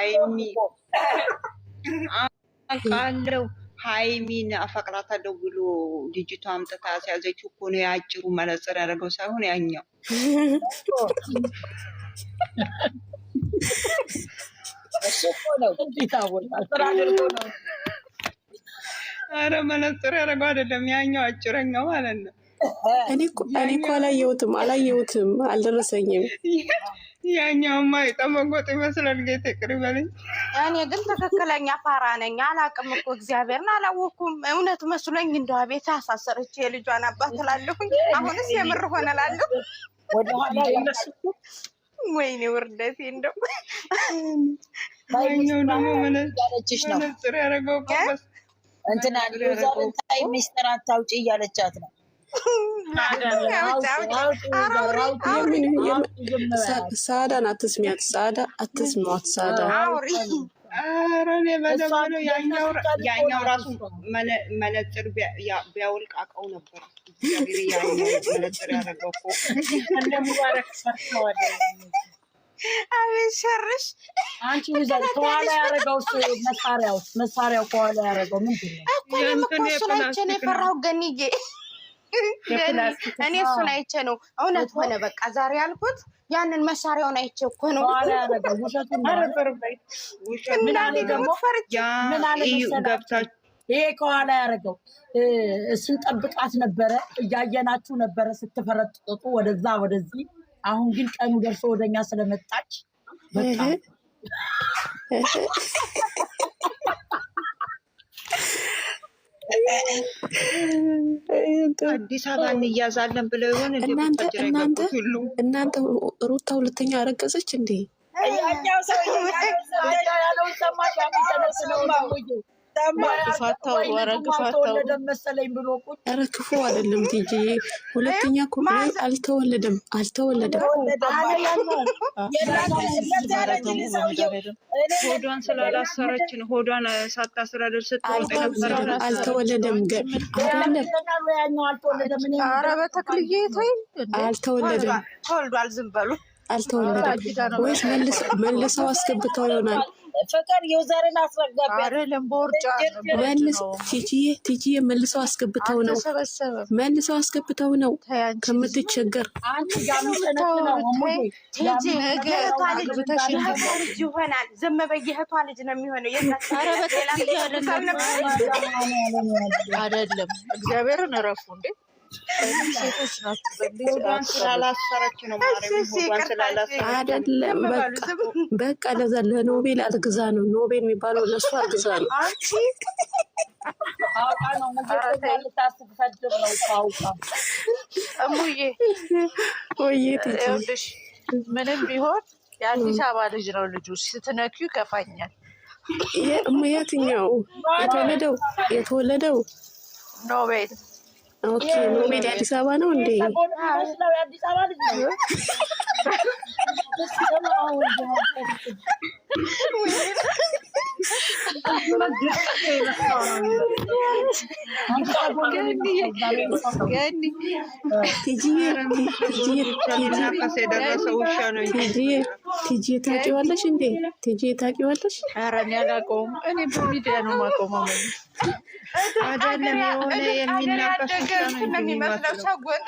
ሃይሚ አውቃለሁ ሃይሚን አፈቅራታለሁ ብሎ ልጅቷ አምጥታ ሲያዘችው እኮ ነው የአጭሩ መነጽር ያደረገው ሳይሆን ያኛው እሱ እኮ ነው ይታወቃል። ስራ አድርጎ ነው። ኧረ መነጽር ያደረገው አይደለም ያኛው አጭረኛው ማለት ነው። እኔ እኮ አላየሁትም አልደረሰኝም። ያኛውማ የጠመንጎጥ ይመስላል። ጌታ ይቅር ይበለኝ። እኔ ግን ትክክለኛ ፋራ ነኝ። አላቅም እኮ እግዚአብሔርን አላወኩም። እውነት መስሎኝ እንደው ቤት አሳሰረች የልጇን አባት እላለሁኝ። አሁንስ የምር ሆነ እላለሁ። ወደኋላ ያለስኩ ወይኔ ውርደቴ እንደው ያኛው ደግሞ መነጽር ያደረገው ቆበስ እንትና ዩዘርን ታይ ሚስጥር አታውጪ እያለቻት ነው። ሳዳን አትስሚያት፣ ሳዳ አትስሚያት። ሳዳ ኧረ እኔ በደምብ ነው ያኛው ራሱ መነጽር ቢያውልቅ አውቀው ነበር። ያኛው መነጽር ያደረገው እኮ እንደሙባረክ ሰርተዋል። አቤት ሸርሽ አንቺ ዩዘር ከኋላ ያደረገው መሳሪያው ከኋላ ያደረገው ምንድን ነው? እሱን የፈራው ገንዬ እኔ እሱን አይቼ ነው እውነት ሆነ። በቃ ዛሬ ያልኩት ያንን መሳሪያውን አይቼ እኮ ነው። ከኋላ ያደረገው ውሸቱን ነው። ምን አለ ደግሞ ገብታችሁ ይሄ ከኋላ ያደረገው ስንጠብቃት ነበረ፣ እያየናችሁ ነበረ ስትፈረጥጡ ወደዛ ወደዚህ። አሁን ግን ቀኑ ደርሶ ወደኛ ስለመጣች በቃ አዲስ አበባ እንያዛለን ብለው ይሆን እናንተ ሩታ ሁለተኛ አረገዘች እንዴ? ያኛው ሰው ያለው ሰማሽ? መሰለኝ ብሎ ኧረ ክፉ አይደለም ቲጂ። ሁለተኛ እኮ አልተወለደም። ሆዷን ስላላሰረች ነው። ሆዷን ሳታስረድር ስትወጣ አልተወለደም። ኧረ በተክልዬ ተይ፣ አልተወለደም። ተወልዷል። ዝም በሉ። አልተወለደም ወይስ መልሰው አስገብተው ይሆናል? ፍቅር ዩዘርን አስረጋቢ አይደለም ቦርጫ ቲጂዬ መልሰው አስገብተው ነው ከምትቸገር ልጅ ይሆናል። ዝም በይ እህቷ ልጅ ነው የሚሆነው። አይደለም እግዚአብሔርን እረፉ እንዴ! ሴቶች ናቸው። ስላላሰረች ነው አይደለም። በቃ ለዛ ለኖቤል አርግዛ ነው። ኖቤል የሚባለው ለእሱ አርግዛ ነው። እሙዬ ምንም ቢሆን የአዲስ አበባ ልጅ ነው። ልጁ ስትነኪው ይከፋኛል። የትኛው የተወለደው ኖቤል? ኦኬ ኖቤል የአዲስ አበባ ነው እንዴ? የአዲስ አበባ ልጅ ነው። ቲጂ ታውቂዋለሽ እንዴ? ቲጂ ታውቂዋለሽ? ኧረ እኔ አላውቀውም። እኔ በሚዲያ ነው የማውቀው። አይደለም የሆነ የሚናቀስ የሚመስለው ሰጎን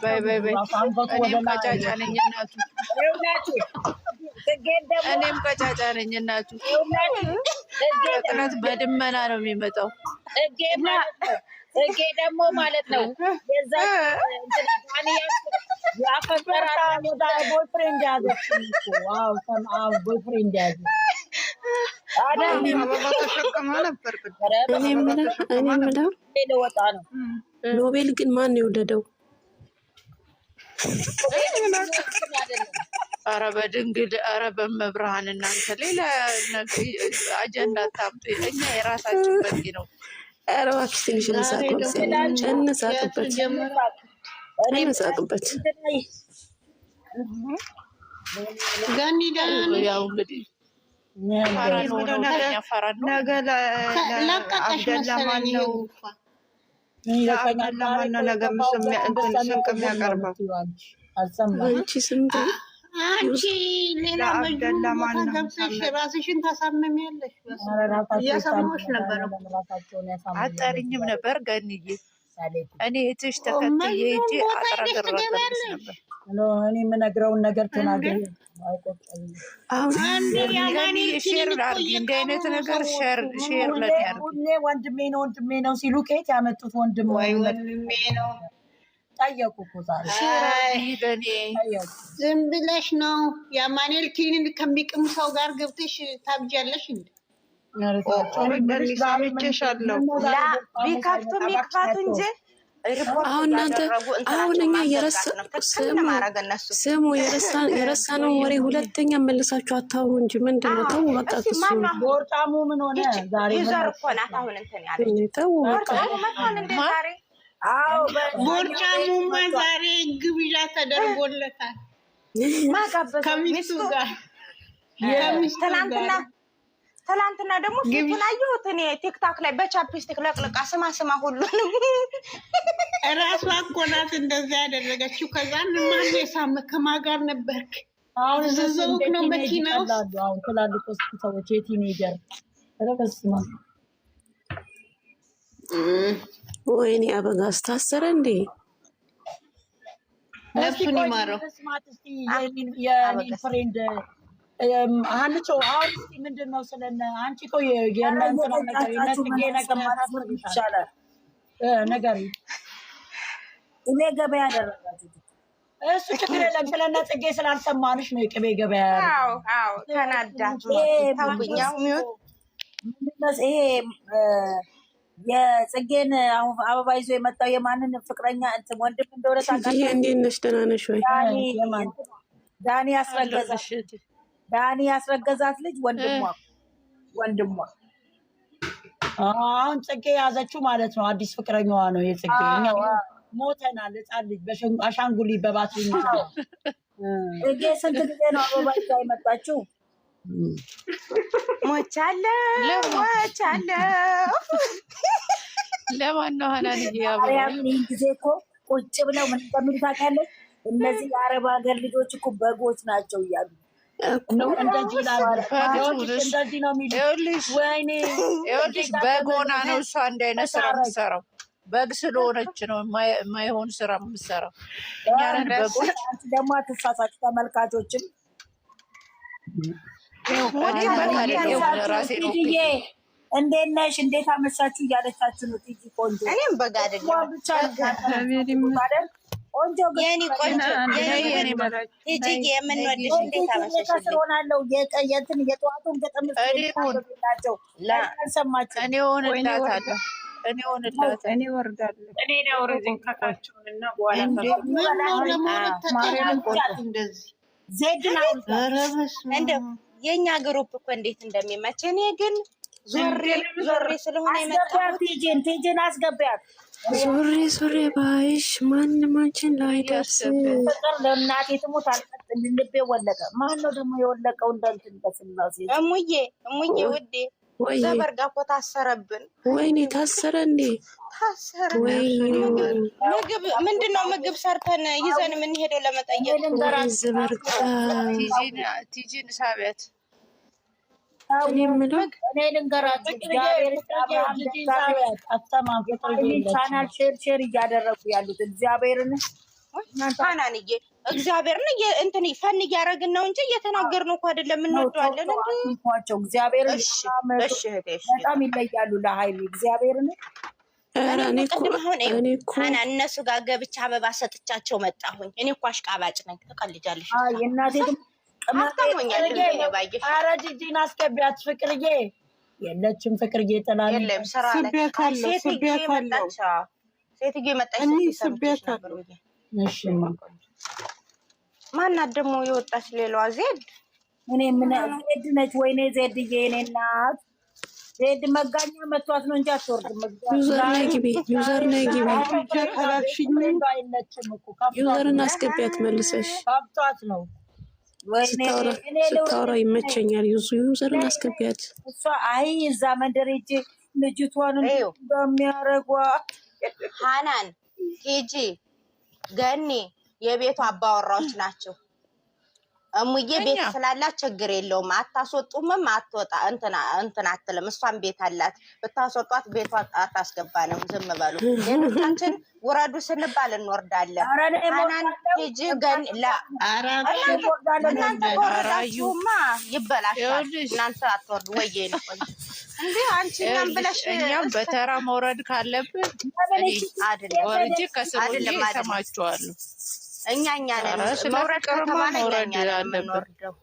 በይ እኔም ቀጫጫ ነኝ እናቱ። እኔም ቀጫጫ ነኝ እናቱ። ፍጥነት በድመና ነው የሚመጣው። እጌ ደግሞ ማለት ነው የዛ ያፈቀራት ቦይፍሬንድ ያዘች። ቦይፍሬንድ ያዘች። እኔ የምለው ኖቤል ግን ማን ነው የወለደው? ኧረ በድንግል ኧረ በመብርሃን እናንተ ሌላ አጀንዳ ታምጡ። እኛ የራሳችን በቂ ነው። ኧረ እባክሽ ትንሽ እንሳቅበት። ገኒ ያው እንግዲህ ነገ ለአብደላ ማን ነው ነገ ስንቅ የሚያቀርበው? አንቺ ስንት አንቺ ሌላ ለአብደላ ቦታ ማን ነው ገብተሽ ሳመ ራስሽን ታሳምሚያለሽ። እያሰማሁሽ ነበረ። አጠሪኝም ነበር ገንዬ እኔ እህትሽ ተከትዬ መጅኑን ሂጄ ቦታ ሄደሽ አጥረግሬ ትገቢያለሽ ነበር። እኔ የምነግረውን ነገር ተናገር። አሁን አንዴ ገንዬ ያማኔል ሼር ክሊኒክ ላድርጊ እንዲህ እየቀሩ አይነት ነው ነገር ሰዎቹ። ሼር ለሚያርግ ሁሌ ወንድሜ ነው ሲሉ ከየት ያመጡት ወንድም ወይ መሆኑን ወንድሜ ነው። ጠየቁ እኮ ዛሬ ሼር አይ አድርጊ ለእኔ ጠየቁ። ዝም ብለሽ ነው የአማኔል ክሊኒክ ከሚቅም ሰው ጋር ገብተሽ ታብጃለሽ እንዴ? ኦይ ገኒ ሰምቼሻለሁ። ላ ቢከፍቱ የሚክፈቱ እንጂ ሪፖርት አሁን እናንተ እያደረጉ አሁን እንትናቸው እኛ ማዘጋት ነው። ትክክል ማድረግ እነሱ ስሙ የረሳነው ወሬ ሁለተኛ መልሳችሁ አታውሩ እንጂ ምንድን ነው? ተው በቃ እስኪ እሱ ማነው አሁን ቦርጫሙ ምን ሆነ ዛሬ? ዩዘር እኮ ናት አሁን እንትን ያለች ተው በቃ ቦርጫሙ መጥቷል እንደ ዛሬ ቦርጫሙማ ዛሬ ግብዣ ተደርጎለታል ማጋበዝ ከሚስቱ ሚስቱ ጋር ከሚስቱ ጋር ትላንትና ደግሞ ፊቱን አየሁት እኔ ቲክታክ ላይ በቻፕስቲክ ለቅልቃ ስማ ሁሉንም እራሷ እኮ ናት እንደዛ ያደረገችው። ከዛን ማን የሳመ ከማን ጋር ነበርክ? አሁን ዘዘውክ ነው መኪና ውስጥ አሁን ትላልቅ ሰዎች የቲኔጀር ረበስማ ወይኔ አበጋዝ ታሰረ እንዴ? ነፍሱን ይማረው። ስማት እስቲ የኔ ፍሬንድ አንቺ አሁን እስቲ ምንድን ነው ስለነ አንቺ እኮ የእናንተ ነገር የነጥጌ ነገር ይቻላል ነገር እኔ ገበያ ያደረጋችሁ እሱ ችግር የለም። ስለነ ጽጌ ስላልሰማንሽ ነው የቅቤ ገበያ። አዎ ተናዳችሁ ታውኛው ሚውት ይሄ የጽጌን አበባ ይዞ የመጣው የማንን ፍቅረኛ እንትን ወንድም እንደሆነ ይሄ እንዴት ነሽ? ደህና ነሽ ወይ? ዳኒ ያስረገዛት ልጅ ወንድሟ አሁን ጽጌ ያዘችው ማለት ነው። አዲስ ፍቅረኛዋ ነው የጽጌ። እኛ ሞተናል። ህፃን ልጅ አሻንጉሊት በባትሪ ጽጌ ስንት ጊዜ ነው አበባ ይዛ የመጣችው? ሞቻለሁ ለማን ነው ሀናን ይህን ጊዜ እኮ ቁጭ ብለው ምን እንደሚሉ ታውቂያለሽ? እነዚህ የአረብ ሀገር ልጆች እኮ በጎች ናቸው እያሉ እንደዚህ ነው የሚሉት። ወይኔ ይኸውልሽ በጎና ነው እሷ እንዲህ አይነት ስራ የምትሰራው። በግ ስለሆነች ነው የማይሆን ስራ የምትሰራው። እኛንን በጎች አንቺ ደግሞ አትሳሳች። ተመልካቾችም እንዴት ነሽ እንዴት አመሻችሁ እያለቻችሁ ነው። ቲጂ ቆንጆ እኔም በግ አይደለም ቆንጆ የኔ ቆንጆ ቲጂ የምንወድሽ እንዴት አመሻሽ ሆናለሁ። የቀየትን የጠዋቱን ገጠም ናቸው ሰማችሁ። እኔ ሆንላታለሁ እኔ ወርዳለሁ እኔ ነው ርዝን ከካቸውንና በኋላ እንደው የኛ ግሩፕ እኮ እንዴት እንደሚመች እኔ ግን ዞሬ ስለሆነ የመጣሁት ቲጂን አስገቢያት። ዞሬ ባይሽ ማንም አንቺን ላይደርስ ፍቅር ለእናቴ ትሙት አልቀጥል ልቤ ወለቀ። ማን ነው ደግሞ የወለቀው? እንደንትን በስላሴ እሙዬ ውዴ ዘበርጋ እኮ ታሰረብን። ወይኔ ታሰረ እንዴ? ታሰረ። ምግብ ምንድነው? ምግብ ሰርተን ይዘን የምንሄደው ለመጠየቅ ዘበርጋ ቲጂን ሳቢያት እኔ ልንገራችሁ ቻናል ሼር እያደረጉ ያሉት እግዚአብሔርን ሀናንዬ እግዚአብሔርን እንትን ፈን እያደረግን ነው እንጂ እየተናገርን እኮ አይደለም። እንወደዋለን እንኳቸው እግዚአብሔርን በጣም ይለያሉ። ለሀይሚ እግዚአብሔርን ሀና እነሱ ጋር ገብቻ አበባ ሰጥቻቸው መጣሁኝ። እኔ እኮ አሽቃባጭ ነኝ። ትቀልጃለሽ። የእናቴ ኧረ ጂጂን አስገቢያት። ፍቅርዬ የለችም። ፍቅርዬ ጥላኝ የለም ስራ ሴትዮ መጣች ነበር። ማናት ደግሞ የወጣች ሌላዋ ዜድ? እኔ ምን ዜድ ነች? ወይኔ ዜድዬ የእኔ እናት ዜድ መጋኛ መቷት ነው እንጂ አትወርድም። ዩዘርን አስገቢያት መልሰሽ። ካብቷት ነው ስታወራ ይመቸኛል። ዩዘርን አስገቢያት። እሷ እዛ መንደር ሂጅ ልጅቷን በሚያረጓ ሀናን ቲጂ ገኒ የቤቱ አባወራዎች ናቸው። እሙዬ ቤት ስላላት ችግር የለውም። አታስወጡምም አትወጣ እንትን አትልም። እሷም ቤት አላት። ብታስወጧት ቤቷ አታስገባንም። ዝም በሉ። ሌሎቻችን ውረዱ ስንባል እንወርዳለን። ሀናን ሂጂ ገን እናንተ ከወረዳችሁማ ይበላሻል። እናንተ አትወርዱ ወየ ነው እንዴ አንቺ እኛም ብለሽ እኛም በተራ መውረድ ካለብን ወርጄ ከስሩ ይሰማችኋለሁ። እኛ ነን መውረድ ከተባለ እኛ ነን የምንወርደው።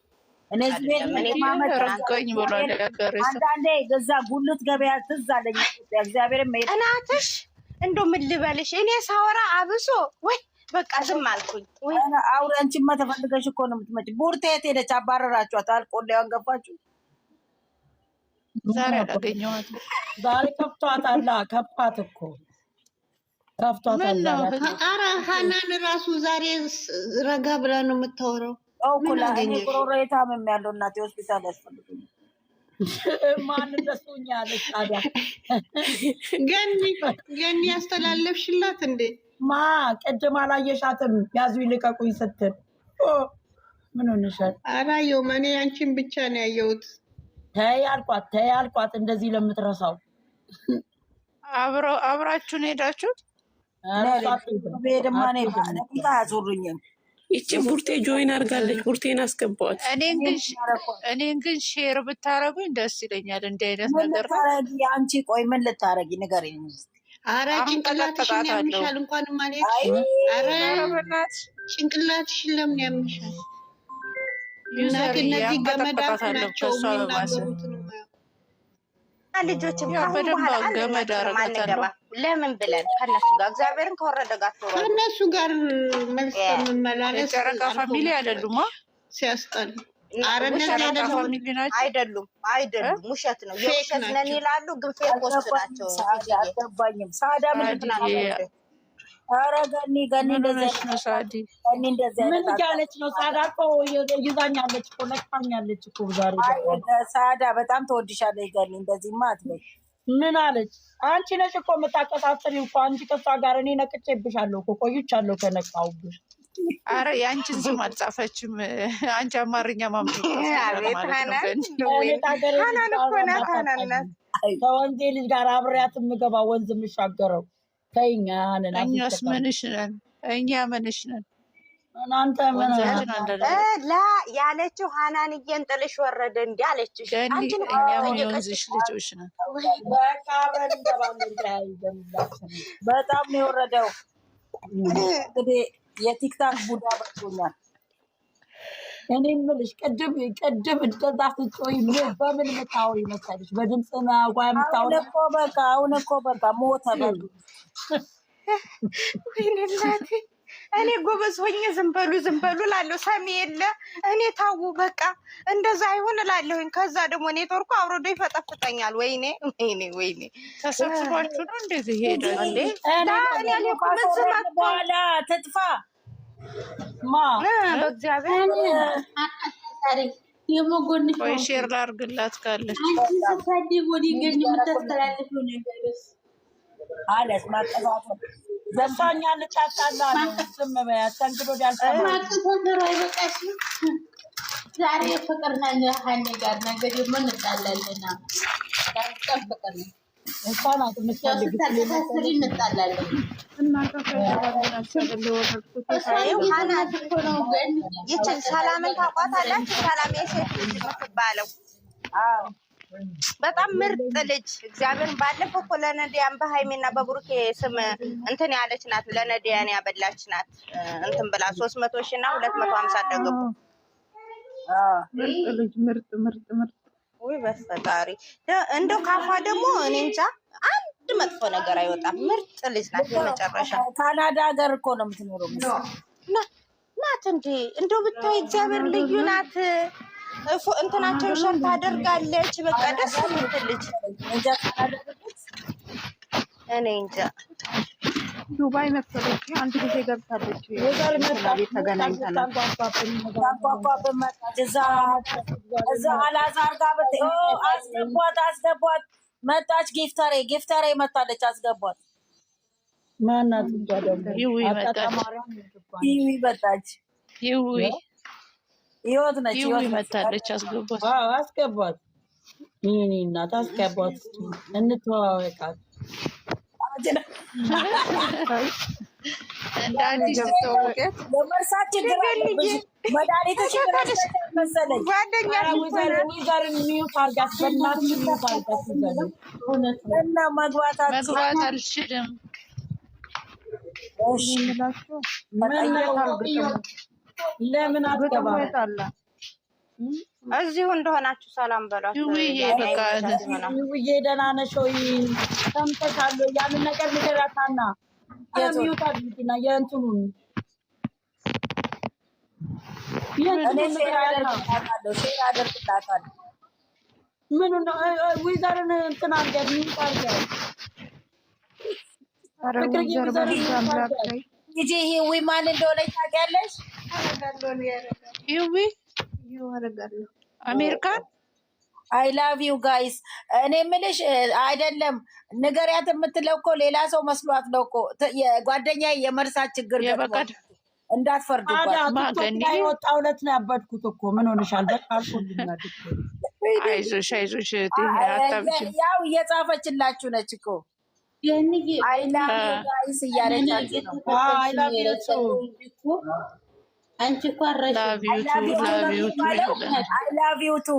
እነዚህ ቤት ረገኝ ብሏል ያገሬ ሰው። አንዳንዴ ገዛ ጉልት ገበያ ትዝ አለኝ። እግዚአብሔር እናትሽ እንደው ምን ልበልሽ እኔ ሳወራ አብሶ ወይ በቃ ዝም አልኩኝ። ወይ አውሬ አንቺማ ተፈልገሽ እኮ ነው የምትመጪ። ቡርቴ የት ሄደች? አባረራችኋት? አልቆላውን ገፋችሁ? ዛሬ አላገኘኋትም። ዛሬ ከፍቷታል። ከፋት እኮ ከፍቷታል። ኧረ ሀናን ራሱ ዛሬ ረጋ ብላ ነው የምታወራው። ጉሮሮ የታመም ያለው እናቴ ሆስፒታል ያስፈልጉኝ። ማን እንደሱኝ ያለች ታዲያ ገኒ ያስተላለፍሽላት እንዴ? ማ ቅድም አላየሻትም? ያዙ ይልቀቁኝ ስትል ምን ሆነሻል? አላየሁም እኔ አንቺን ብቻ ነው ያየሁት። ተይ አልኳት እንደዚህ ለምትረሳው አብራችሁን ሄዳችሁት? ቤድማኔ አያዞሩኝም። ይቺ ቡርቴ ጆይን አድርጋለች። ቡርቴን አስገባዋት። እኔን ግን ሼር ብታረጉኝ ደስ ይለኛል። እንዲህ አይነት ነገር አንቺ ቆይ ምን ልታረጊ ንገሪኝ። ኧረ ጭንቅላትሽን ያምሻል። እንኳን ማለት ኧረ ጭንቅላትሽን ለምን ያምሻል? እናት እነዚህ ገመዳት ናቸው የሚናገሩት ነው። ልጆችም ካሁን በኋላ ገመድ አንገባ ለምን ብለን ከነሱ ጋር እግዚአብሔርን ከወረደ ጋር ተወረደ ከነሱ ጋር መልስ መመላለስ ጨረቃ ፋሚሊ አይደሉም። ሲያስጠሉ አይደሉም። ውሸት ነው። የውሸት ነን ይላሉ፣ ግን ፌኮች ናቸው። አልገባኝም። ሳዳ ምንድን ነው? ኧረ ገኒ እንደዚህ ምን እያለች ነው? ሳዳ እኮ ይዛኛለች እኮ ነቅፋኛለች እኮ ዛሬ። ሳዳ በጣም ተወድሻለች ገኒ። እንደዚህማ አትበይ። ምን አለች? አንቺ ነሽ እኮ የምታቀጣጥሪው እኮ። አንቺ ከሷ ጋር እኔ ነቅቼብሻለሁ እኮ ቆይቻለሁ ከነቃሁብሽ። አረ የአንቺን ስም አልጻፈችም። አንቺ አማርኛ ማምጣት ከወንዜ ልጅ ጋር አብሬያት የምገባ ወንዝ የምሻገረው እኛስ ምንሽ ነን? እኛ ምንሽ ነን? እናንተ ምን ያለችው ሀናንዬን ጥልሽ ወረደ እንዲ አለችሽ። እኛ ምን የወንዝሽ ልጆች ነን። በጣም ነው የወረደው። እንግዲህ የቲክታክ ቡዳ በቶኛል። እኔ የምልሽ ቅድም እንደዛ ስትጮይ በምን የምታወሪ መሰለሽ? በድምፅ ጓ የምታወሪ አሁን እኮ በቃ ሞተ በሉ። ወይኔ እናቴ እኔ ጎበዝ ሆኜ ዝም በሉ ላለው ሰሚ የለ እኔ ታው በቃ እንደዛ አይሆን ላለሁኝ። ከዛ ደግሞ ኔትወርኩ አብሮዶ ይፈጠፍጠኛል። ወይኔ ተሰብስባችሁ ነው እንደዚህ ሄዳል እንዴ? በኋላ ትጥፋ ማ በእግዚአብሔር ቆይ ሼር ላድርግላት ካለች አለስ ማጠፋት ዘፋኛ ልጫጣላ ስም በያት ተንግዶ ዛሬ ፍቅር ነገር ሀኔ ጋር ነገር የምንጣላለን ፍቅር ነው። እንኳናት ምሳሌ እንጣላለን። ይችን ሰላምን ታውቋታላችሁ? ሰላም የሴት ልጅ የምትባለው በጣም ምርጥ ልጅ እግዚአብሔርን ባለፈው እኮ ለነዲያን በሃይሜና በብሩኬ ስም እንትን ያለች ናት። ለነዲያን ያበላች ናት። እንትን ብላ 300 ሺህ እና 250 አደገቡ። ምርጥ ወይ በፈጣሪ እንደው ካፏ ደግሞ እኔ እንጃ አንድ መጥፎ ነገር አይወጣም። ምርጥ ልጅ ናት። የመጨረሻ ካናዳ ሀገር እኮ ነው የምትኖረው ናት እንዴ! እንደው ብታይ እግዚአብሔር ልዩ ናት። እንትናቸውን ሸር ታደርጋለች። በቃ ደስ የምትል ልጅ እኔ እንጃ። ዱባይ መሰለች አንድ ጊዜ ገብታለች። ቤት ተገናኝተናል። እዛ አላዛር ጋር አስገቧት። መጣች። ጊፍተሬ መታለች። አስገቧት። ማናት? ይዊ መጣች። ህይወት ነች። ይው ህይወት ነች። ይመታለች። አስገባት። አስገባት። ይሄኔ እናት አስገባት። እንተዋወቃት። እንደ አዲስ ትተዋወቂያት። ለመርሳት ችግር አለብሽ። መድኃኒትሽን ረስተሽ መሰለኝ። ዊዘርን ሚዩት አድርጋት፣ በእናትሽ ሚዩት አድርጋት። እና መግባት አልችልም። ለምን አትገባም? እዚሁ እንደሆናችሁ ሰላም በሏቸው። ይውዬ በቃ ይውዬ ደህና ነሽ ወይ? ሰምተሻል? ያንን ነገር ንገራታና ሚዩት አድርጊና የእንትኑን ሼር አደርግላታለሁ። ምኑ ነው ዊዘርን እንትን አድርጊያት፣ ሚዩት አድርጊያት። ሂጂ ሂዊ ማን እንደሆነች ታውቂያለሽ? ሂዊ አሜሪካን አይ ላቭ ዩ ጋይስ። እኔ የምልሽ አይደለም ንገሪያት የምትለው እኮ ሌላ ሰው መስሏት ነው እኮ ጓደኛዬ የመርሳት ችግር ገጥሞት እንዳትፈርዱባት። ቲክቶክ ላይ ወጣ ሁለት ነው ያበድኩት እኮ ምን ሆነሻል? በቃ አልኩልኛል። አይዞሽ አይዞሽ ያው እየጻፈችላችሁ ነች እኮ አይ ላቭ ዩ ጋይስ እያለቻችሁ ነው። አይ ላቭ ዩ ቱ አንቺ እኮ አረሽ ላቭ ዩ ቱ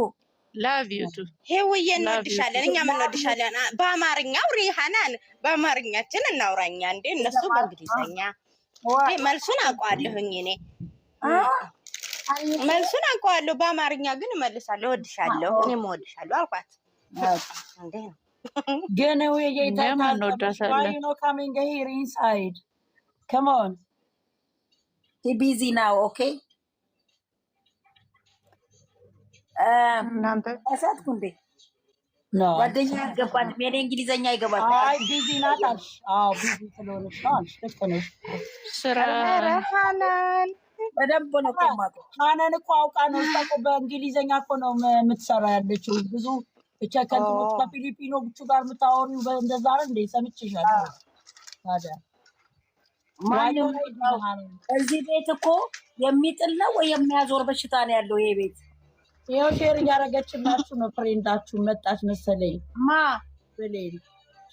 ሄውዬ እንወድሻለን፣ እኛም እንወድሻለን። በአማርኛ አውሪ ሀናን፣ በአማርኛችን እናውራኛ እንዴ። እነሱ በእንግሊዝኛ መልሱን አውቀዋለሁኝ እኔ መልሱን አውቀዋለሁ። በአማርኛ ግን እመልሳለሁ። እወድሻለሁ፣ እኔም እወድሻለሁ አልኳት። እንዴ ነው ግን ነው coming here inside. Come on. He busy now, okay? እናንተ አሳት ኩንዴ ነው ጓደኛ ያገባን ምን እንግሊዘኛ ይገባል። አይ ቢዚ ናት አልሽ። አዎ ቢዚ ስለሆነች ነው አልሽ። ልክ ነሽ። ስራ ሀናን በደንብ ነው የማውቀው። ሀናን እኮ አውቃ ነው እኮ በእንግሊዘኛ እኮ ነው የምትሰራ ያለችው። ብዙ ብቻ ከእንትኖች ከፊሊፒኖቹ ጋር የምታወሪው እንደዛ አይደል እንዴ? ሰምቼሻለሁ። ታዲያ ማንም እዚህ ቤት እኮ የሚጥል ነው ወይ የሚያዞር በሽታ ነው ያለው ይሄ ቤት። ይኸው ሼር እያደረገችላችሁ ነው። ፍሬንዳችሁ መጣች መሰለኝ። ማ ብሌን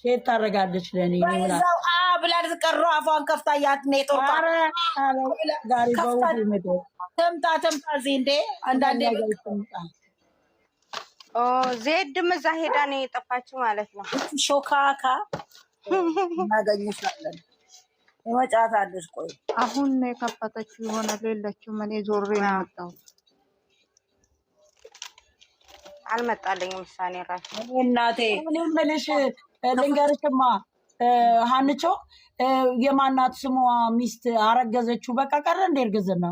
ሼር ታደርጋለች ለእኔ እዛው ብላ ትቀረው አፏን ከፍታ ያት ኔትወርክ ጋሪ በውድ ምድር ተምታ እዚህ እንዴ አንዳንዴ ዜድም እዛ ሄዳ ነው የጠፋችው ማለት ነው። ሾካካ እናገኝሻለን። የመጫታለሽ ቆይ አሁን ነው የከፈተችው ይሆናል። የለችም። እኔ ዞሬ ነው የመጣሁት። አልመጣልኝም። ምሳኔ ራሱ እናቴ እኔ የምልሽ ልንገርሽማ ሀንቾ የማናት ስሟ ሚስት አረገዘችው። በቃ ቀረ እንደ እርግዝና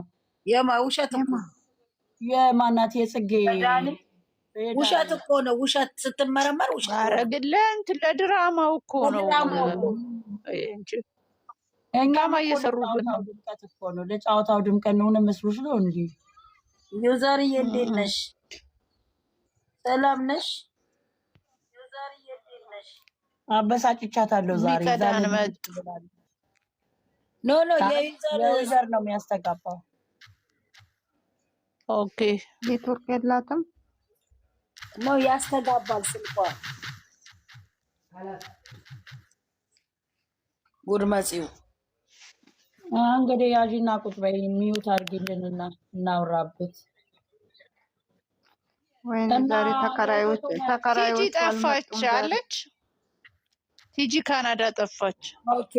ውሸት እኮ የማናት የጽጌ ውሸት እኮ ነው። ውሸት ስትመረመር ውሸት አረግለንት ለድራማው እኮ ነው እንጂ እኛማ እየሰሩበት ነው። ድምቀት እኮ ነው። ለጨዋታው ድምቀት ነው መስሎሽ ነው እንጂ። ዩዘርዬ እንዴት ነሽ? ሰላም ነሽ? ዩዘርዬ እንዴት ነሽ? አበሳጭቻታለሁ ዛሬ ኖ የዩዘር ነው የሚያስተጋባው። ኦኬ ኔትወርክ የላትም ነው ያስተጋባል ስልኳ። ጉድ መጽው እንግዲህ ያዥና ቁጭ በይ። ሚዩት አድርጊልንና እናውራበት። ወይኔ ዛሬ ተከራዮች ቲጂ ጠፋች አለች። ቲጂ ካናዳ ጠፋች። ኦኬ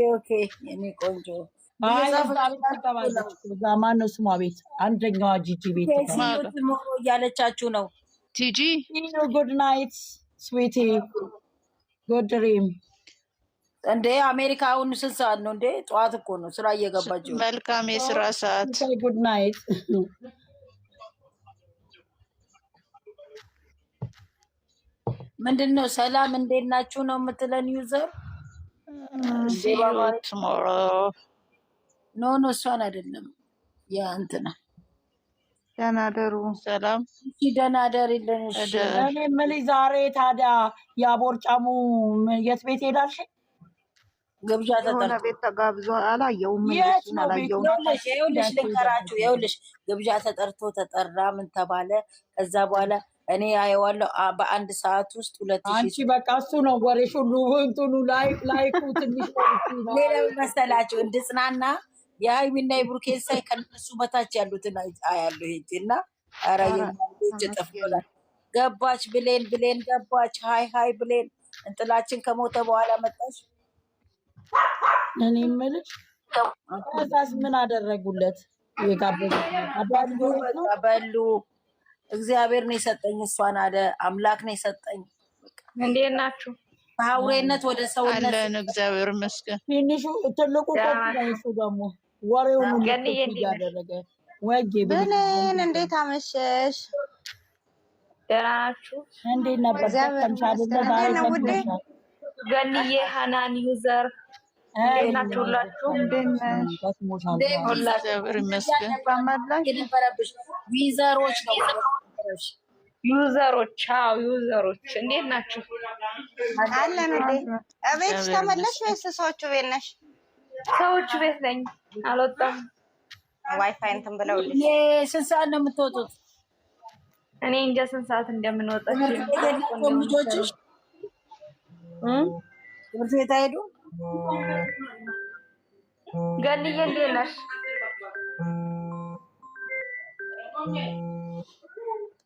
የኔ ቆንጆ እዛ ማነው ስሟ ቤት አንደኛዋ ጂጂ ቤት እያለቻችሁ ነው። ቲጂ ጉድ ናይት ስዊቲ ጉድ ድሪም። እንዴ አሜሪካውን ስንት ሰዓት ነው እንዴ? ጠዋት እኮ ነው። ስራ እየገባችሁ። መልካም የስራ ሰዓት። ጉድ ናይት። ምንድነው ሰላም እንዴት ናችሁ ነው የምትለን ዩዘር? ኖ እሷን አይደለም ያ እንትና ደህና ደሩ። ሰላም ደህና ደር ይለንሽ። እኔ የምልሽ ዛሬ ታዲያ ያቦርጫሙ የት ቤት ሄዳልሽ? ግብዣ የሆነ ተጠርቶ ቤት ተጋብዞ አላየውም። የት እነሱን ነው ቤቱ? አላየውም። ይኸውልሽ ልንገራችሁ። ይኸውልሽ ግብዣ ተጠርቶ ተጠራ ምን ተባለ። ከዛ በኋላ እኔ አየዋለሁ በአንድ ሰዓት ውስጥ 2000 አንቺ በቃ እሱ ነው ወሬሽ ሁሉ እንትኑ ላይኩ ትንሽ ነው። ሌላ መሰላችሁ እንድጽናና የሃይሚና የብሩኬን ሳይ ከነሱ በታች ያሉትን አያለሁ ሄጄ እና ኧረ የማንዶች ጠፍቶላል። ገባች ብሌን ገባች። ሃይ ብሌን እንጥላችን ከሞተ በኋላ መጣች። እኔ የምልሽ ከዛስ ምን አደረጉለት? በሉ እግዚአብሔር ነው የሰጠኝ፣ እሷን አለ አምላክ ነው የሰጠኝ። እንዴት ናችሁ? ከአውሬነት ወደ ሰውነት አለን። እግዚአብሔር ይመስገን። ትንሹ ትልቁ እሱ ደግሞ ወሬውን እያደረገ ወጌ ብሌን እንዴት አመሸሽ? ደህና ናችሁ? እንዴት ነበር? ገንዬ ሀናን ዩዘር እንዴት ናችሁ? ሁላችሁ እግዚአብሔር ይመስገን። የነበረብሽ ዊዘሮች ነው ዩዘሮች። አዎ ዩዘሮች እንዴት ናችሁ? አለን እንዴ? እቤት ተመለሽ ወይስ ሰዎቹ ቤት ነሽ? ሰዎቹ ቤት ነኝ፣ አልወጣም። ዋይፋይ እንትን ብለውልሽ። ስንት ሰዓት ነው የምትወጡት? እኔ እንጃ ስንት ሰዓት እንደምንወጣ። ልጆችሽ ትምህርት ቤት አይሄዱ? ገንዬ እንዴት ነሽ?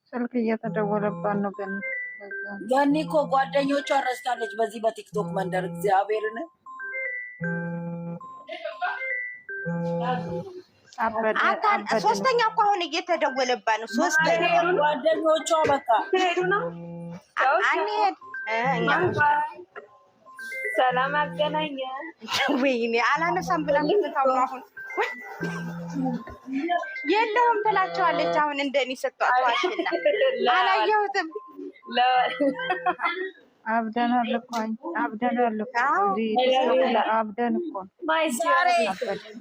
ስልክ እየተደወለባት ነው። ገኒ እኮ ጓደኞቿን ረስታለች በዚህ በቲክቶክ መንደር። እግዚአብሔርን ሶስተኛ እኮ አሁን እየተደወለባት ነው። ሶስተኛ ጓደኞቿ በቃ ሄዱ ነው። አንሄድ ሰላም አገናኘ። ወይኔ አላነሳም ብላ ምትታው አሁን የለውም ትላቸዋለች። አሁን እንደኔ ሰጥቷቸዋልና አላየሁትም። አብደናል እኮ አብደናል እኮ አብደን እኮ ዛሬ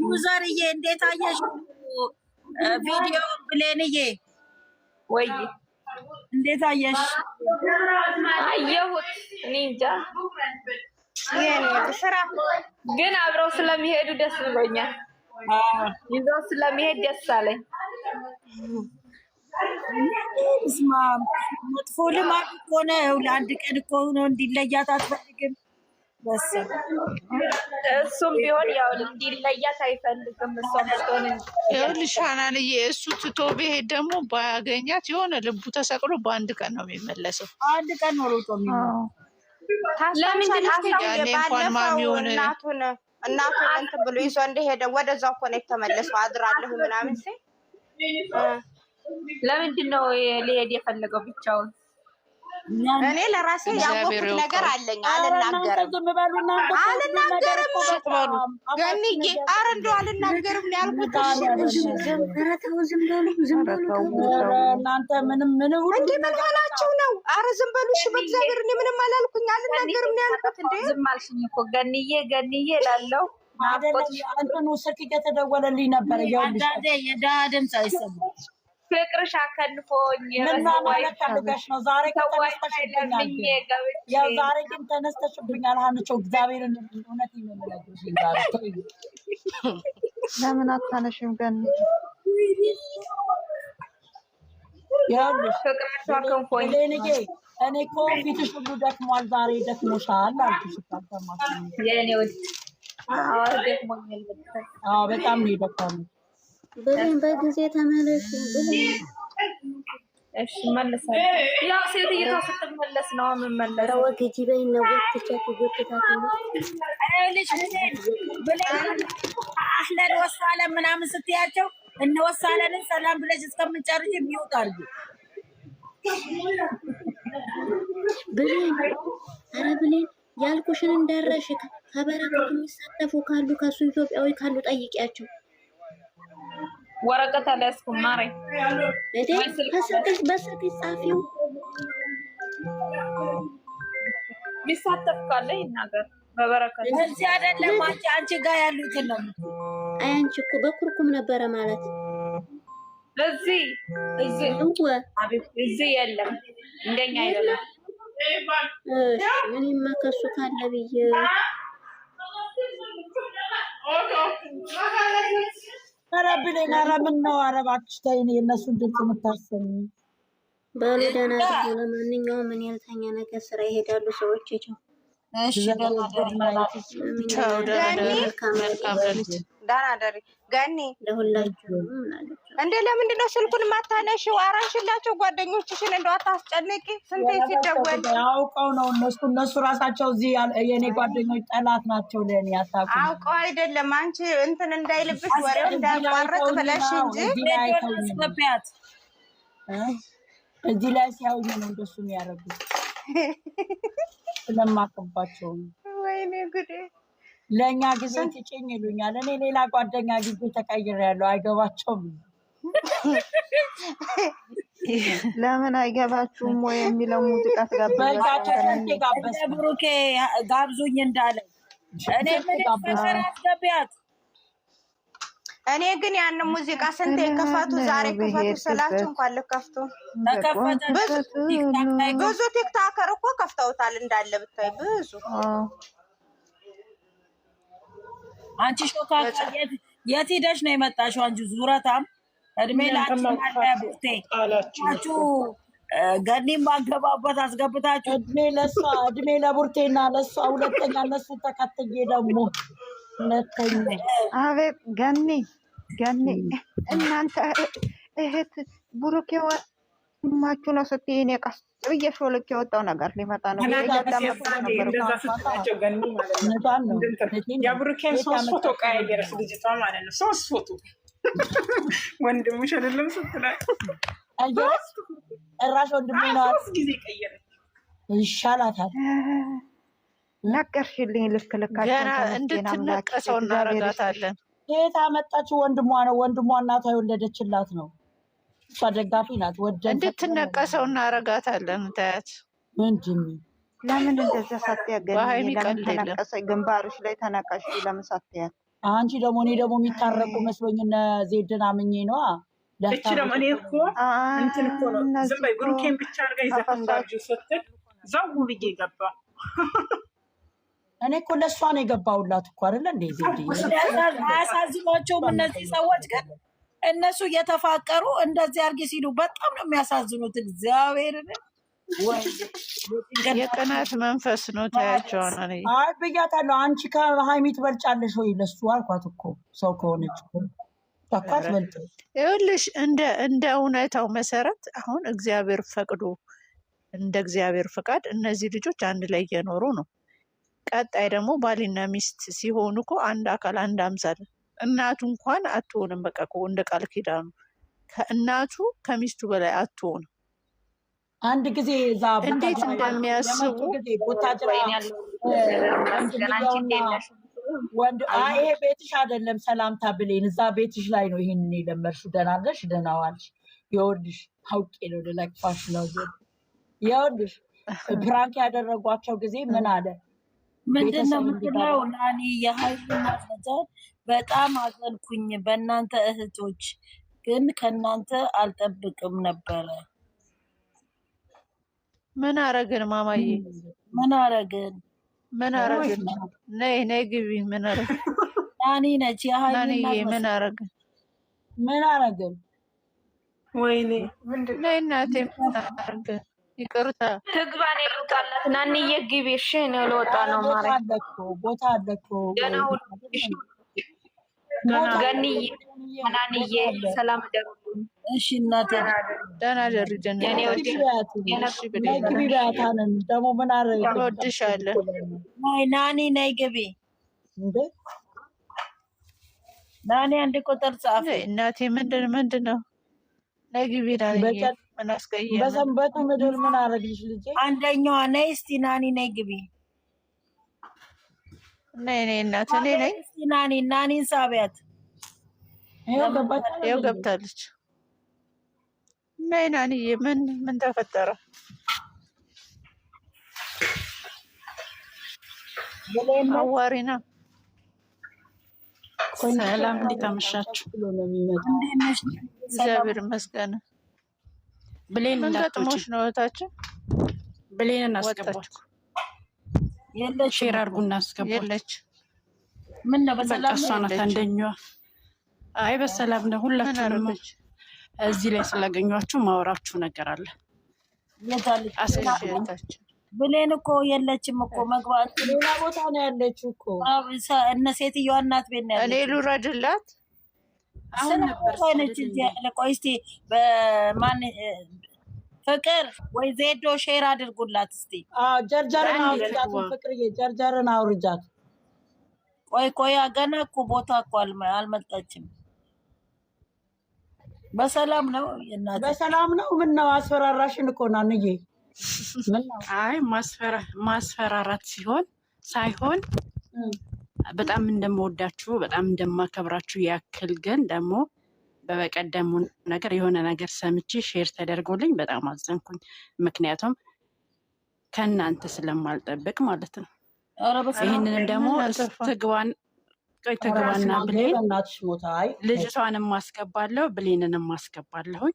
ዩዘርዬ እንዴት አየሽ ቪዲዮ? ብሌንዬ ወይ እንዴት አየሽ? አየሁት። እኔ እንጃ ስራ ግን አብረው ስለሚሄዱ ደስ ብሎኛል። ይዘው ስለሚሄድ ደስ አለኝ። እስማ መጥፎ ልማድ እኮ ነው። ለአንድ ቀን እኮ ነው እንዲለያት አትፈልግም። በስ እሱም ቢሆን ያው እንዲለያት አይፈልግም። እሷም ብትሆን ይኸውልሽ ሀናንዬ እሱ ትቶ ቢሄድ ደግሞ ባያገኛት የሆነ ልቡ ተሰቅሎ በአንድ ቀን ነው የሚመለሰው። አንድ ቀን ነው ሮጦ ለምንድን እንኳን ማሚውን እናቱን እንትን ብሎ ይዞ እንደሄደ ወደዛው እኮ ነው የተመለሰው። አድራለሁ ምናምን ሲል ለምንድን ነው ሊሄድ የፈለገው ብቻውን? እኔ ለራሴ ያወኩት ነገር አለኝ። አልናገርም ገንዬ፣ ኧረ እንደው አልናገርም ነው ያልኩት። እናንተ ምንም እንዴ ምን ሆናችሁ ነው? ኧረ ዝም በሉ እሺ፣ በእግዚአብሔር እኔ ምንም አላልኩኝ። አልናገርም ነው ያልኩት። እንዴ ዝም አልሽኝ እኮ ገንዬ ላለው እንትኑ ስልክ እየተደወለልኝ ነበር። የድሃ ድምፅ አይሰማም። ፍቅርሽ አከንፎኝ ምን ማለት ፈልገሽ ነው? ዛሬ ከተነስተሽብኛል። ያው ዛሬ ግን ተነስተሽብኛል። ሀንቸው እግዚአብሔርን እውነት ነው የምነግርሽ። ዛሬ ለምን አታነሽም ገኒ? ያውልሽ ፍቅርሽ አከንፎኝ ለኔጌ እኔ እኮ ፊትሽ ሁሉ ደክሟል። ዛሬ ደክሞሻል አልኩሽ። ታልተማኝ የኔ ወድ ደክሞኛል። በጣም ነው የደከመው። ብሌን በጊዜ ተመለሱ። እሺ መለሳለሁ። ያው ሴትዮዋ ስትመለስ ነው የምመለሰው። ወግጂ በይና ወጥቻት ይጎትታት ነው። አይልሽ ብሌን አህለን ወሳለን ምናምን ስትያቸው እንወሳለንን ሰላም ብለሽ እስከምንጨርሽ የሚወጣ አድርጊ። ብሌን ኧረ ብሌን ያልኩሽን እንዳረሽ ከበረከት የሚሳተፉ ካሉ ከሱ ኢትዮጵያዊ ካሉ ጠይቂያቸው። ወረቀት አልያዝኩም ማሬ። በስልክሽ ጻፊው። ሚሳተፍ ካለ ይናገር። በበረከት እዚህ አይደለም አንቺ ጋር ያሉትን ነው። አይ አንቺ እኮ በኩርኩም ነበረ ማለት እዚህ የለም፣ እንደኛ አይደለም። እኔማ ከሱ ካለ ብዬ ኧረ ብሌን ኧረ ምን ነው ኧረ እባክሽ ተይ የእነሱን ድምፅ የምታሰሚ በሉ ደህና ደሩ። ለማንኛውም እኔ ልተኛ፣ ነገር ስራ ይሄዳሉ ሰዎች። እሺ ደህና ደሪ ገኒ። ለሁላችሁም እንዴ ለምንድን ነው ስልኩን ማታነሺው? አራንሽላቸው ጓደኞችሽን እንደው አታስጨንቂ። ስንቴ ሲደወል አውቀው ነው እነሱ ራሳቸው እዚህ የኔ ጓደኞች ጠላት ናቸው። ለኔ አታውቁም። አውቀው አይደለም አንቺ እንትን እንዳይልብሽ ወሬው እንዳያቋርጥ ብለሽ እንጂ እዚህ ላይ ሲያዩኝ ነው እንደሱ የሚያደርጉት። ስለማቅባቸው ወይኔ ጉዴ። ለእኛ ጊዜ ትጭኝ ይሉኛል። እኔ ሌላ ጓደኛ ጊዜ ተቀይሬያለሁ። አይገባቸውም። ለምን አይገባችሁም ወይ የሚለው ሙዚቃ ትጋብዛለች። ብሩኬ ጋብዙኝ እንዳለ እኔ ምን አስገቢያት። እኔ ግን ያን ሙዚቃ ስንቴ ከፈቱ ዛሬ ከፈቱ ስላችሁ እንኳን ልከፍቱ ብዙ ቲክታከር እኮ ከፍተውታል እንዳለ ብታይ ብዙ። አንቺ ሾካካ የት ሄደሽ ነው የመጣሽው? አንቺ ዙረታም እድሜ ላችሁ ቡርቴ አላችሁ ገኒም ባገባበት አስገብታችሁ እድሜ ለሷ እድሜ ለቡርቴና ለሷ ሁለተኛ እነሱ ተከትዬ ደግሞ ሁለተኛ አቤት ገኒ እናንተ እህት ብሩኬ ወንድማችሁ ነው ስትይ እኔ ቀስ ብዬ ሾልክ የወጣው ነገር ሊመጣ ነው። የብሩኬን 3 ፎቶ ቀያየረች ልጅቷ ማለት ነው። 3 ፎቶ ወንድምሽ አይደለም ስትላይ እራሽ ወንድሜ ነው ጊዜ ቀየረች። ይሻላታል። ነገርሽልኝ። ልክ ገና እንድትነቀሰው እናረጋታለን። የት አመጣችው? ወንድሟ ነው። ወንድሟ እናቷ የወለደችላት ነው። እሷ ደጋፊ ናት። እንድትነቀሰው እናረጋታለን። ታያት ምንድን ለምን እንደዛ ሳትያገኝ ለምን ተነቀሰ? ግንባርሽ ላይ ተነቀሽ ለምን ሳትያት? አንቺ ደግሞ እኔ ደግሞ የሚታረቁ መስሎኝ እነ ዜድን አምኜ ነዋ። እቺ ደግሞ እኔ እኮ እንትን እኮ ነው ዝም በይ ብሩኬን ብቻ አድርጋ ይዘፈንዳችሁ ስትል ዘው ብዬ ገባ። እኔ እኮ ለእሷ ነው የገባሁላት እኮ አይደለ እንዴ? ዜድ አያሳዝኗቸውም እነዚህ ሰዎች ግን እነሱ እየተፋቀሩ እንደዚህ አድርጊ ሲሉ በጣም ነው የሚያሳዝኑት። እግዚአብሔርን የቅናት መንፈስ ነው። ታያቸው አይ ብያታለሁ። አንቺ ከሀይሚ ትበልጫለሽ ወይ ለሱ አልኳት እኮ ሰው ከሆነች ታኳት በልጥ። ይኸውልሽ እንደ እውነታው መሰረት አሁን እግዚአብሔር ፈቅዶ እንደ እግዚአብሔር ፍቃድ እነዚህ ልጆች አንድ ላይ እየኖሩ ነው። ቀጣይ ደግሞ ባልና ሚስት ሲሆኑ እኮ አንድ አካል አንድ አምሳል። እናቱ እንኳን አትሆንም። በቃ እንደ ቃል ኪዳኑ ከእናቱ ከሚስቱ በላይ አትሆንም። አንድ ጊዜ እዛ እንዴት እንደሚያስቡ ወንድ ይሄ ቤትሽ አይደለም ሰላምታ ብሌን፣ እዛ ቤትሽ ላይ ነው ይሄንን የለመድሽው። ደህና ነሽ? ደህና ዋልሽ? ይኸውልሽ አውቄ ነው ልለቅፋሽ ነው። ይኸውልሽ ፕራንክ ያደረጓቸው ጊዜ ምን አለ ምንድን ነው የምትለው? ናኒ የሀይል ማስነጃት በጣም አዘንኩኝ በእናንተ እህቶች፣ ግን ከእናንተ አልጠብቅም ነበረ። ምን አረግን ማማዬ? ምን አረግን? ነይ ግቢ። ምን አረግን? ናኒ ነች ናኒዬ። ምን አረግን? ወይኔ ነይ እናቴ። ምን አረግን? ይቅርታ ትግባ። እኔ ልውጣላት። ናኒዬ ግቢ። እሺ እኔ ልወጣ ነው። ቦታ አለ እኮ ገኒዬ ናኒዬ ሰላም ደሩ። እሺ እናቴ ደህና ደሪ። ደግሞ ምን እወድሻለሁ። ናኒ ነይ ግቢ። ናኒ አንድ ቁጥር ጻፍ እናቴ። ምንድን ነው? ነይ ግቢ ናኒዬ። ምን አስቀየመ? በሰንበቱ ምድር ምን አረግልሽ ልጄ? አንደኛዋ ነይ እስቲ ናኒ ነይ ግቢ። ነይ እናቴ ነይ። ናኒን ሳቢያት። ይኸው ገብታለች። ነይ ናኒዬ። ምን ተፈጠረ? አዋሪና ሰላም፣ እንዴት አመሻችሁ? እግዚአብሔር ይመስገን። ብሌን ምን ገጥሞሽ ነው እህታችን? ብሌን እናስገባት። ሼር አድርጉ እናስገባት። የለች ምን ነው በቃ በሰላም እሷ ነው? ናት አንደኛዋ። አይ በሰላም ነው። ምን ሁላችሁንም አደረገች? እዚህ ላይ ስላገኟችሁ ማወራችሁ ነገር አለ። የታለች እሺ አስገቡልኝ። እህታችን ብሌን? እኮ የለችም እኮ መግባት። ሌላ ቦታ ነው ያለችው እኮ። እነ ሴትዮዋ እናት ቤት ነው እኔ ያለችው። ልውረድላት? አሁን ነበር ነች እዚህ ያለ። ቆይ እስኪ በማን ፍቅር ወይ ዜዶ ሼር አድርጉላት እስቲ። ጀርጀርን አውርጃት ፍቅርዬ፣ ጀርጀርን አውርጃት። ቆይ ገና እኮ ቦታ እኮ አልመጣችም። በሰላም ነው እናት? በሰላም ነው። ምን ነው አስፈራራሽን እኮ ናንዬ። ምን ነው? አይ ማስፈራራት ሳይሆን በጣም እንደምወዳችሁ በጣም እንደማከብራችሁ ያክል ግን ደግሞ በበቀደሙ ነገር የሆነ ነገር ሰምቼ ሼር ተደርጎልኝ በጣም አዘንኩኝ። ምክንያቱም ከእናንተ ስለማልጠብቅ ማለት ነው። ይህንንም ደግሞ ትግባና ብሌን ልጅቷንም ማስገባለሁ ብሌንንም ማስገባለሁኝ።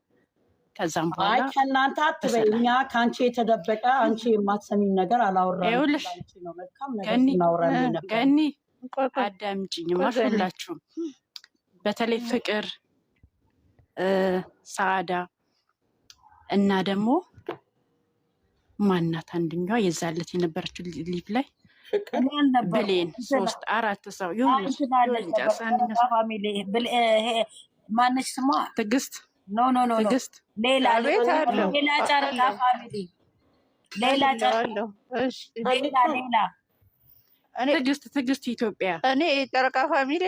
ከዛም በኋላ ከእናንተ አትበይ። እኛ ከአንቺ የተደበቀ አንቺ የማትሰሚን ነገር አላወራንም። ይኸውልሽ ገኒ አዳምጪኝማ ሁላችሁም፣ በተለይ ፍቅር ሰዓዳ እና ደግሞ ማናት አንደኛዋ የዛለት የነበረችው ሊቭ ላይ ብሌን 3 4 ሰው ማነች ስሟ? ትዕግስት ኖ ትዕግስት ሌላ ጨረቃ ፋሚሊ ሌላ ትዕግስት ኢትዮጵያ እኔ ጨረቃ ፋሚሊ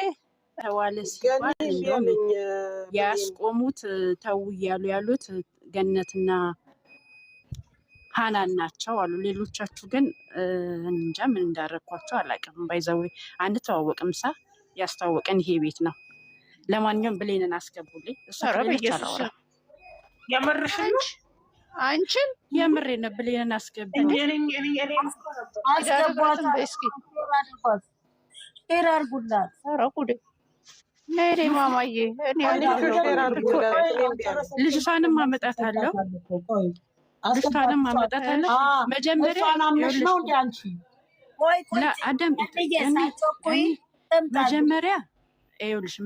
ተዋለ ሲባል እንደውም ያስቆሙት ተው እያሉ ያሉት ገነትና ሀናን ናቸው አሉ። ሌሎቻችሁ ግን እንጃ ምን እንዳረኳቸው አላውቅም። ባይዘዌ አንተዋወቅም። ያስተዋወቀን ይሄ ቤት ነው። ለማንኛውም ብሌንን አስገቡልኝ። እሱ ከሌለች የምርሽን አንቺን የምሬ ነው። ብሌንን አስገቡልኝ። ሼር አድርጉላት። ኧረ ጉዴ ነይ ማማዬ። ልጅቷንም አመጣታለሁ ልጅቷንም አመጣታለሁ።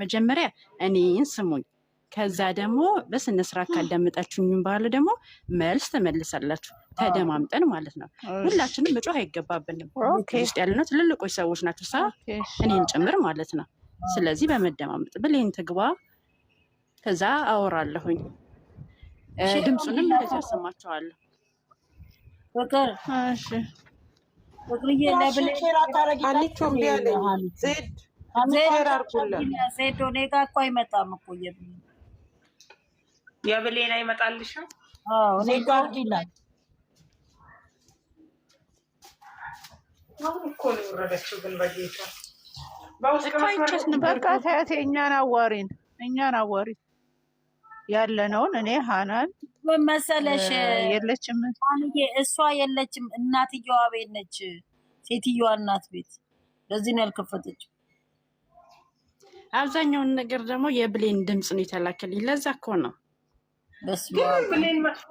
መጀመሪያ እኔን ስሙኝ። ከዛ ደግሞ በስነ ስርዓት ካዳመጣችሁኝም በኋላ ደግሞ መልስ ትመልሳላችሁ። ተደማምጠን ማለት ነው። ሁላችንም መጮህ አይገባብንም። ውስጥ ያለነው ትልልቆች ሰዎች ናቸው፣ እኔን ጭምር ማለት ነው። ስለዚህ በመደማመጥ ብሌን ትግባ። ከዛ አወራለሁኝ። ድምፁንም እንደዚህ አሰማችኋለሁ። ፍቅር ፍቅርዬ ለብሌን ዜድ እኔ ጋ እኮ አይመጣም እኮ የብሌን አይመጣልሽም? እኔ ጋ አድርጊላት እኮ ነው የወረደችው። ግን በጌታ በቃ ተያት። እኛን አዋሪን ያለነውን እኔ ሀናን ምን መሰለሽ የለችም፣ እሷ የለችም። እናትየዋ ቤት ነች፣ ሴትዮዋ እናት ቤት። ለዚህ ነው ያልከፈተችው። አብዛኛውን ነገር ደግሞ የብሌን ድምፅ ነው የተላከልኝ። ለዛ እኮ ነው።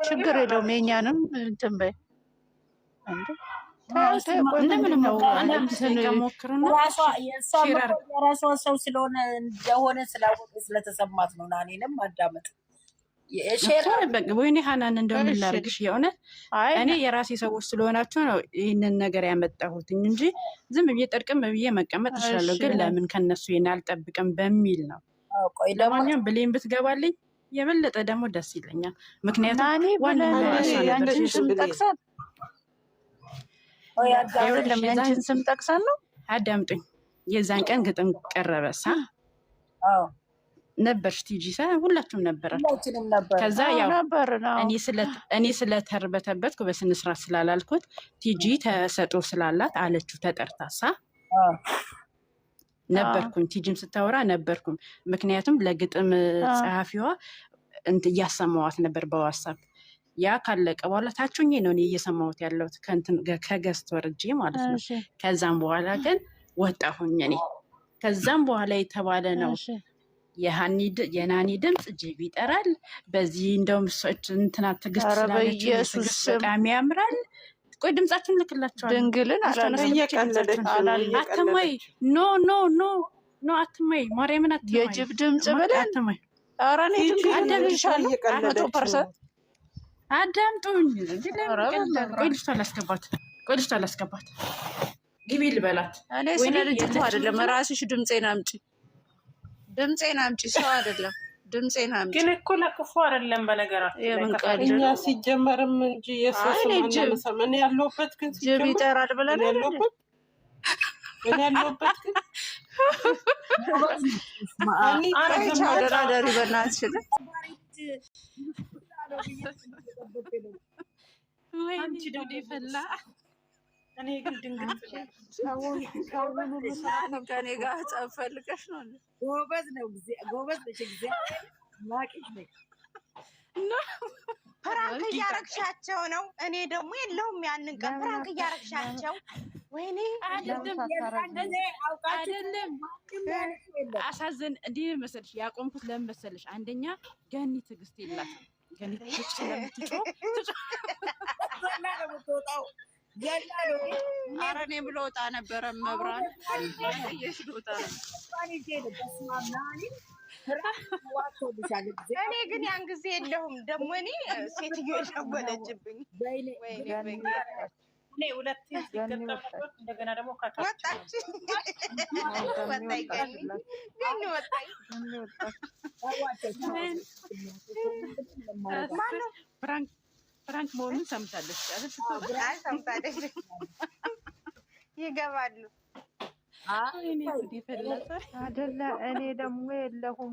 ችግር የለውም። የኛንም እንትን በይ የራሷ ሰው ስለሆነ እንደሆነ ስላወቀ ስለተሰማት ነው። እኔንም አዳመጥ ወይኔ ሀናን እንደምን ላድርግሽ? የእውነት እኔ የራሴ ሰዎች ስለሆናችሁ ነው ይህንን ነገር ያመጣሁትኝ እንጂ ዝም ብዬ ጥርቅም ብዬ መቀመጥ እችላለሁ። ግን ለምን ከነሱ ይሄን አልጠብቅም በሚል ነው። ለማንኛውም ብሌን ብትገባልኝ የበለጠ ደግሞ ደስ ይለኛል። ምክንያቱም ያንቺን ስም ጠቅሰን ያንቺን ስም ጠቅሰን ነው። አዳምጡኝ። የዛን ቀን ግጥም ቀረበሳ ነበርሽ ቲጂ ሁላችሁም ነበራችሁ። ከዛ ያው እኔ ስለተርበተበትኩ በስነ ስርዓት ስላላልኩት ቲጂ ተሰጦ ስላላት አለችው ተጠርታሳ ነበርኩኝ። ቲጂም ስታወራ ነበርኩም። ምክንያቱም ለግጥም ጸሐፊዋ እያሰማዋት ነበር በዋትስአፕ። ያ ካለቀ በኋላ ታችሁኝ ነው እኔ እየሰማሁት ያለሁት ከገስት ወርጄ ማለት ነው። ከዛም በኋላ ግን ወጣሁኝ እኔ። ከዛም በኋላ የተባለ ነው የናኒ ድምፅ ጅብ ይጠራል። በዚህ እንደውም እንትና ትዕግስት ስላለች በጣም ያምራል። ቆይ ድምጻችሁን ልክላችኋለሁ። ድንግልን እየቀለደች አትማይ። ኖ ኖ ኖ ኖ አትማይ። ማርያምን አትማይ። የጅብ ድምጽ ብለን አትማይ። ኧረ እኔ ድምጽሻለሁ 100% አዳምጡኝ። ቆይ ልጅቷ ላስገባት። ግቢ ልበላት። እኔ ስለ ልጅቱ አይደለም፣ ራስሽ ድምጼን አምጪ። ሰው አይደለም፣ ድምጼን አምጪ። ግን እኮ ለክፉ አይደለም በነገራችን። እኛ ሲጀመርም እንጂ የሱስ ማንሰምን ያለውበት ግን ጅብ ይጠራል ብለን ያለውበት ግን አደራደሪ በእናትሽ አንቺ ዶዴ ፈላ። እኔ ግን ድንግጥ ከኔ ጋር ጸብ ፈልገሽ ነው። ጎበዝ ነች። ማቂሽ ነች። ፕራንክ እያረግሻቸው ነው። እኔ ደግሞ የለውም ያንን ቀን ፕራንክ እያረግሻቸው። ወይኔ አይደለም አሳዘን። እንዲህ መሰልሽ ያቆምኩት ለምን መሰልሽ? አንደኛ ገኒ ትዕግስት የላትም። ገኒ ትዕግስት ስለምትጮህ ኧረ እኔ ብሎ ወጣ ነበረ መብራን ልወጣ እኔ ግን ያን ጊዜ የለሁም። ደግሞ እኔ ሴትዮ የደወለችብኝ እኔ ሁለት ሲገጠምበት እንደገና ደግሞ ወጣች። ፍራንክ መሆኑን ሰምታለች። ሰምታለች። ይገባሉ አይደለ? እኔ ደግሞ የለሁም